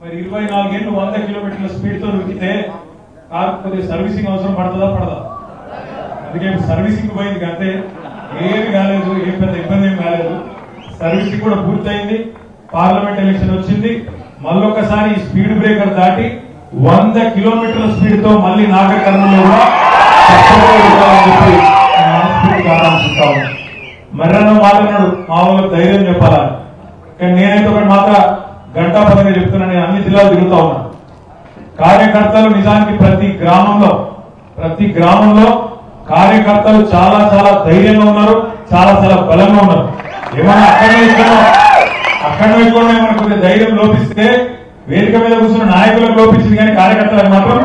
మరి 24 ఏళ్ళు 100 కిలోమీటర్ల స్పీడ్ తో ఉరికితే కాకపోతే సర్వీసింగ్ అవసరం పడదా? అందుకే సర్వీసింగ్ పోయింది అంతే, ఏమి కాలేదు, ఏం పెద్ద ఇబ్బంది ఏం కాలేదు. సర్వీసింగ్ కూడా పూర్తయింది. పార్లమెంట్ ఎలక్షన్ వచ్చింది, మళ్ళొక్కసారి ఈ స్పీడ్ బ్రేకర్ దాటి 100 కిలోమీటర్ల స్పీడ్ తో మళ్ళీ నాగకర్ణంలో చెప్పి ఆకాంక్షిస్తా ఉన్నా. మర్రన్న మాట్లాడు, మా వాళ్ళకి ధైర్యం చెప్పాలా. కానీ నేనైతే ఒకటి మాత్రం గంటాపదంగా చెప్తున్నా, నేను అన్ని జిల్లాలు తిరుగుతా ఉన్నా. కార్యకర్తలు నిజానికి ప్రతి గ్రామంలో కార్యకర్తలు చాలా చాలా ధైర్యంగా ఉన్నారు, చాలా చాలా బలంగా ఉన్నారు. ఏమన్నా అక్కడ ఏమన్నా కొద్దిగా ధైర్యం లోపిస్తే వేదిక మీద కూర్చున్న నాయకులకు లోపించింది, కానీ కార్యకర్తలకు మాత్రం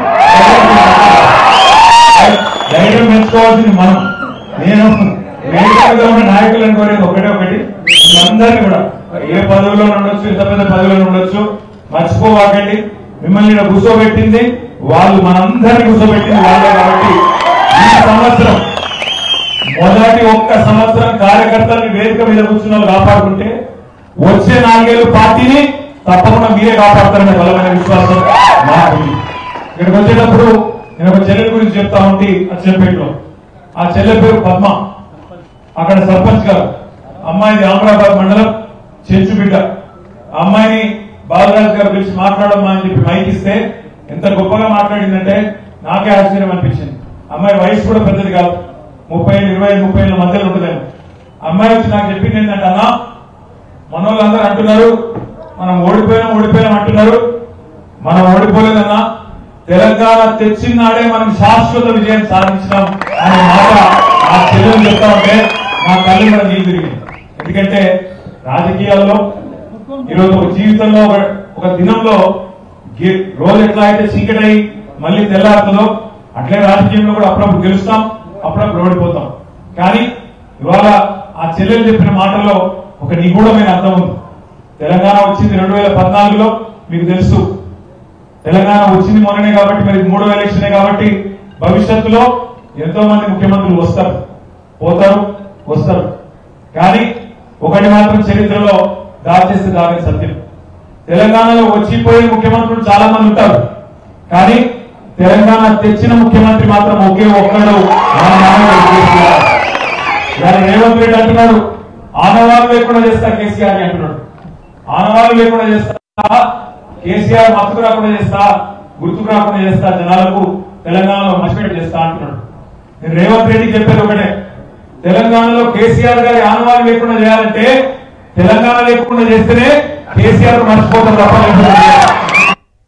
ధైర్యం పెంచుకోవాల్సింది మనం. నేను వేదిక మీద ఉన్న నాయకులను కోరేది ఒకటి, అందరినీ కూడా ఏ పదవిలో ఉండొచ్చు, ఎంత పెద్ద పదవిలో ఉండొచ్చు, మర్చిపోవాకండి. మిమ్మల్ని ఇక్కడ కూర్చోబెట్టింది వాళ్ళు, మనందరినీ కూర్చోబెట్టింది వాళ్ళే. కాబట్టి ఈ సంవత్సరం మొదటి ఒక్క సంవత్సరం కార్యకర్తల్ని వేదిక మీద కూర్చున్న కాపాడుకుంటే వచ్చే 4 ఏళ్ళు పార్టీని తప్పకుండా మీరే కాపాడతారనే బలమైన విశ్వాసం మాకుంది. ఇక్కడికి వచ్చేటప్పుడు నేను ఒక చెల్లెల గురించి చెప్తా ఉంటే అచ్చంపేటలో, ఆ చెల్లె పేరు పద్మ. అక్కడ సర్పంచ్ గారు అమ్మాయిది ఆమరాబాద్ మండలం చెంచు బిడ్డ. అమ్మాయిని బాలరాజు గారు పిలిచి మాట్లాడమ్మా అని చెప్పి మైక్ ఇస్తే ఎంత గొప్పగా మాట్లాడిందంటే నాకే ఆశ్చర్యం అనిపించింది. అమ్మాయి వయసు కూడా పెద్దది కాదు, 30 ఏళ్ళు 25 30 ఏళ్ళ మధ్యలో ఉంటుందేమో. అమ్మాయి వచ్చి నాకు చెప్పింది ఏంటంటే, అన్న మన వాళ్ళందరూ అంటున్నారు మనం ఓడిపోయినాం అంటున్నారు, మనం ఓడిపోలేదన్నా, తెలంగాణ తెచ్చినాడే మనం శాశ్వత విజయం సాధించినాం అనే మాట ఆ చెల్లెలు చెప్తా ఉంటే నా కళ్ళు కూడా నీళ్ళు తిరిగింది. ఎందుకంటే రాజకీయాల్లో ఈరోజు ఒక జీవితంలో ఒక దినంలో రోజు ఎట్లా అయితే చీకటై మళ్ళీ తెల్లారుతుందో అట్లే రాజకీయంలో కూడా అప్పుడప్పుడు గెలుస్తాం, అప్పుడప్పుడు ఓడిపోతాం. కానీ ఇవాళ ఆ చెల్లెలు చెప్పిన మాటల్లో ఒక నిగూఢమైన అర్థం ఉంది. తెలంగాణ వచ్చింది 2014లో, మీకు తెలుసు. తెలంగాణ వచ్చింది మొన్ననే కాబట్టి, మరి 3వ ఎలక్షనే కాబట్టి భవిష్యత్తులో ఎంతో మంది ముఖ్యమంత్రులు వస్తారు, పోతారు, వస్తారు. కానీ ఒకటి మాత్రం చరిత్రలో దాచేస్తే దాని సత్యం, తెలంగాణలో వచ్చిపోయే ముఖ్యమంత్రులు చాలా మంది ఉంటారు, కానీ తెలంగాణ తెచ్చిన ముఖ్యమంత్రి మాత్రం ఒకే ఒక్కడు. రేవంత్ రెడ్డి అంటున్నాడు ఆనవాళ్ళు లేకుండా చేస్తా కేసీఆర్ అంటున్నాడు. ఆనవాళ్ళు లేకుండా చేస్తా, కేసీఆర్ మత్తుకు రాకుండా చేస్తా, గుర్తుకు రాకుండా చేస్తా, జనాలకు తెలంగాణలో మర్చిపెట్టి చేస్తా అంటున్నాడు. నేను రేవంత్ రెడ్డి చెప్పేది ఒకటే, తెలంగాణలో కేసీఆర్ గారి ఆనవాళ్ళు లేకుండా చేయాలంటే తెలంగాణ లేకుండా చేస్తేనే కేసీఆర్ మర్చిపోతాం తప్ప